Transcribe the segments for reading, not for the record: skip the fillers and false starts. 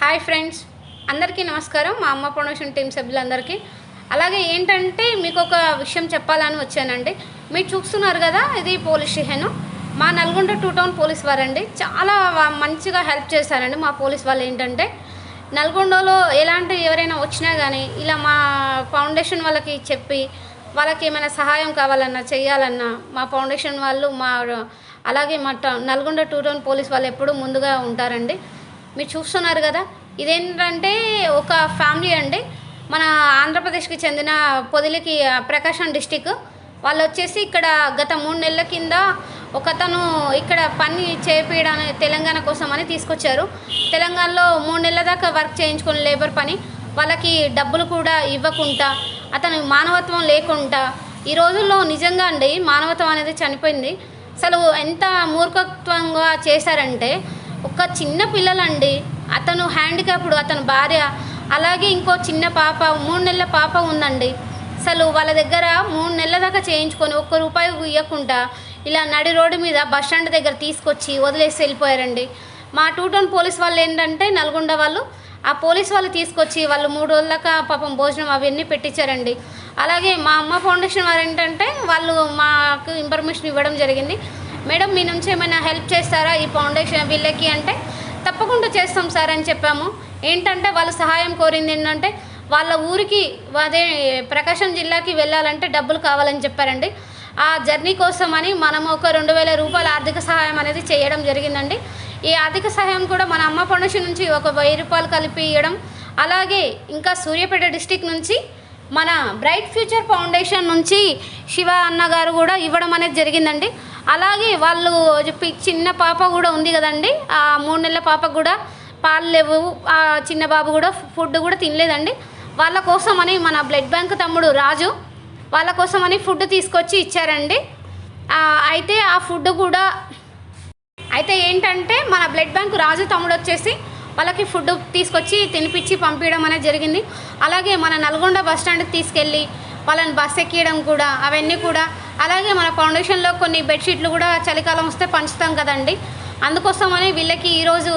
Hi friends, అందరికీ నమస్కారం. మా అమ్మ ప్రొడక్షన్ టీం సభ్యులందరికీ అలాగే ఏంటంటే మీకు ఒక విషయం చెప్పాలని వచ్చానండి. మీరు చూస్తున్నారు కదా, ఇది పోలీస్ స్టేషన్. మా నల్గొండ 2 టౌన్ పోలీస్ వారండి చాలా మంచిగా హెల్ప్ చేశారండి. మా పోలీస్ వాళ్ళు ఏంటంటే నల్గొండలో ఎలాంటి ఎవరైనా వచ్చినా కానీ ఇలా మా ఫౌండేషన్ వాళ్ళకి చెప్పి వాళ్ళకి ఏమైనా సహాయం కావాలన్నా చేయాలన్నా మా ఫౌండేషన్ వాళ్ళు అలాగే మా నల్గొండ 2 టౌన్ పోలీస్ వాళ్ళు ఎప్పుడూ ముందుగా ఉంటారండి. మీరు చూస్తున్నారు కదా, ఇదేంటంటే ఒక ఫ్యామిలీ అండి. మన ఆంధ్రప్రదేశ్కి చెందిన పొదిలికి ప్రకాశం డిస్టిక్ వాళ్ళు వచ్చేసి ఇక్కడ గత 3 నెలల కింద ఒకతను ఇక్కడ పని చేపించడానికి తెలంగాణ కోసం అని తీసుకొచ్చారు. తెలంగాణలో 3 నెలల దాకా వర్క్ చేయించుకుని లేబర్ పని వాళ్ళకి డబ్బులు కూడా ఇవ్వకుండా అతను మానవత్వం లేకుండా ఈ రోజుల్లో నిజంగా అండి మానవత్వం అనేది చనిపోయింది. అసలు ఎంత మూర్ఖత్వంగా చేశారంటే ఒక చిన్న పిల్లలండి, అతను హ్యాండిక్యాప్డ్, అతని భార్య, అలాగే ఇంకో చిన్న పాప 3 నెలల పాప ఉందండి. అసలు వాళ్ళ దగ్గర 3 నెలల దాకా చేయించుకొని ఒక్క రూపాయి ఇవ్వకుండా ఇలా నడి రోడ్డు మీద బస్ స్టాండ్ దగ్గర తీసుకొచ్చి వదిలేసి వెళ్ళిపోయారండి. మా 2 టౌన్ పోలీస్ వాళ్ళు ఏంటంటే నల్గొండ వాళ్ళు ఆ పోలీస్ వాళ్ళు తీసుకొచ్చి వాళ్ళు 3 రోజులక పాపం భోజనం అవన్నీ పెట్టించారండి. అలాగే మా అమ్మ ఫౌండేషన్ వారు ఏంటంటే వాళ్ళు మాకు ఇన్ఫర్మేషన్ ఇవ్వడం జరిగింది. మేడం, మీ నుంచి ఏమైనా హెల్ప్ చేస్తారా ఈ ఫౌండేషన్ వీళ్ళకి అంటే, తప్పకుండా చేస్తాం సార్ అని చెప్పాము. ఏంటంటే వాళ్ళు సహాయం కోరింది ఏంటంటే వాళ్ళ ఊరికి అదే ప్రకాశం జిల్లాకి వెళ్ళాలంటే డబ్బులు కావాలని చెప్పారండి. ఆ జర్నీ కోసమని మనము ఒక 2,000 రూపాయల ఆర్థిక సహాయం అనేది చేయడం జరిగిందండి. ఈ ఆర్థిక సహాయం కూడా మన అమ్మ ఫౌండేషన్ నుంచి ఒక 1000 రూపాయలు కలిపి ఇవ్వడం, అలాగే ఇంకా సూర్యాపేట డిస్టిక్ నుంచి మన బ్రైట్ ఫ్యూచర్ ఫౌండేషన్ నుంచి శివ అన్నగారు కూడా ఇవ్వడం అనేది జరిగిందండి. అలాగే వాళ్ళు చిన్న పాప కూడా ఉంది కదండి, ఆ 3 నెలల పాపకు కూడా పాలు లేవు, ఆ చిన్న బాబు కూడా ఫుడ్ కూడా తినలేదండి. వాళ్ళ కోసమని మన బ్లడ్ బ్యాంక్ తమ్ముడు రాజు వాళ్ళ కోసమని ఫుడ్ తీసుకొచ్చి ఇచ్చారండి. అయితే ఆ ఫుడ్ కూడా ఏంటంటే మన బ్లడ్ బ్యాంక్ రాజు తమ్ముడు వచ్చేసి వాళ్ళకి ఫుడ్ తీసుకొచ్చి తినిపించి పంపించడం అనేది జరిగింది. అలాగే మన నల్గొండ బస్ స్టాండ్కి తీసుకెళ్ళి వాళ్ళని బస్ ఎక్కియడం కూడా అవన్నీ కూడా, అలాగే మన ఫౌండేషన్లో కొన్ని బెడ్షీట్లు కూడా చలికాలం వస్తే పంచుతాం కదండి, అందుకోసమని వీళ్ళకి ఈరోజు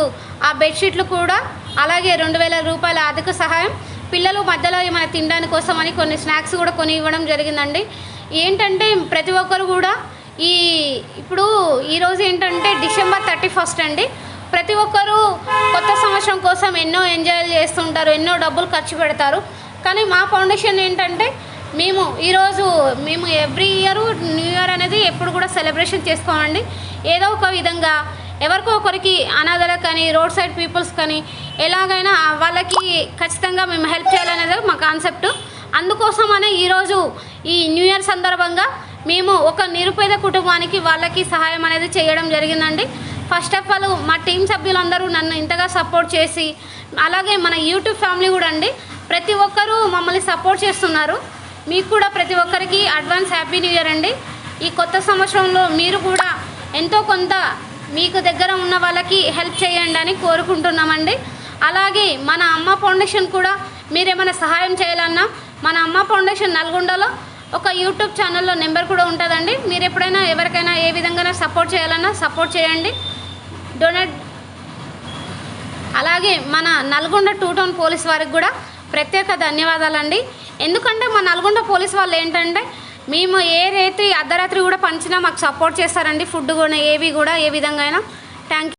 ఆ బెడ్షీట్లు కూడా అలాగే 2,000 రూపాయల ఆర్థిక సహాయం, పిల్లలు మధ్యలో ఏమైనా తినడానికి కోసమని కొన్ని స్నాక్స్ కూడా కొని ఇవ్వడం జరిగిందండి. ఏంటంటే ప్రతి ఒక్కరు కూడా ఇప్పుడు ఈరోజు ఏంటంటే డిసెంబర్ 31 అండి. ప్రతి ఒక్కరూ కొత్త సంవత్సరం కోసం ఎన్నో ఎంజాయ్ చేస్తుంటారు, ఎన్నో డబ్బులు ఖర్చు పెడతారు. కానీ మా ఫౌండేషన్ ఏంటంటే మేము ఎవ్రీ ఇయర్ న్యూ ఇయర్ అనేది ఎప్పుడు కూడా సెలబ్రేషన్ చేసుకోమండి. ఏదో ఒక విధంగా ఎవరికో ఒకరికి అనాథలకు కానీ రోడ్ సైడ్ పీపుల్స్ కానీ ఎలాగైనా వాళ్ళకి ఖచ్చితంగా మేము హెల్ప్ చేయాలనేది మా కాన్సెప్ట్. అందుకోసమనే ఈరోజు ఈ న్యూ ఇయర్ సందర్భంగా మేము ఒక నిరుపేద కుటుంబానికి వాళ్ళకి సహాయం అనేది చేయడం జరిగిందండి. ఫస్ట్ ఆఫ్ ఆల్ మా టీం సభ్యులందరూ నన్ను ఇంతగా సపోర్ట్ చేసి, అలాగే మన యూట్యూబ్ ఫ్యామిలీ కూడా అండి, ప్రతి ఒక్కరూ మమ్మల్ని సపోర్ట్ చేస్తున్నారు. మీకు కూడా ప్రతి ఒక్కరికి అడ్వాన్స్ హ్యాపీ న్యూ ఇయర్ అండి. ఈ కొత్త సంవత్సరంలో మీరు కూడా ఎంతో కొంత మీకు దగ్గర ఉన్న వాళ్ళకి హెల్ప్ చేయండి అని కోరుకుంటున్నామండి. అలాగే మన అమ్మ ఫౌండేషన్ కూడా మీరేమైనా సహాయం చేయాలన్నా మన అమ్మ ఫౌండేషన్ నల్గొండలో ఒక యూట్యూబ్ ఛానల్లో నెంబర్ కూడా ఉంటుందండి. మీరు ఎప్పుడైనా ఎవరికైనా ఏ విధంగా సపోర్ట్ చేయాలన్నా సపోర్ట్ చేయండి, డొనేట్. అలాగే మన నల్గొండ 2 టౌన్ పోలీస్ వారికి కూడా ప్రత్యేక ధన్యవాదాలండి. ఎందుకంటే మా నల్గొండ పోలీస్ వాళ్ళు ఏంటంటే మేము ఏ రైతే అర్ధరాత్రి కూడా పంచినా మాకు సపోర్ట్ చేస్తారండి. ఫుడ్ కూడా ఏవి కూడా ఏ విధంగా అయినా. Thank you.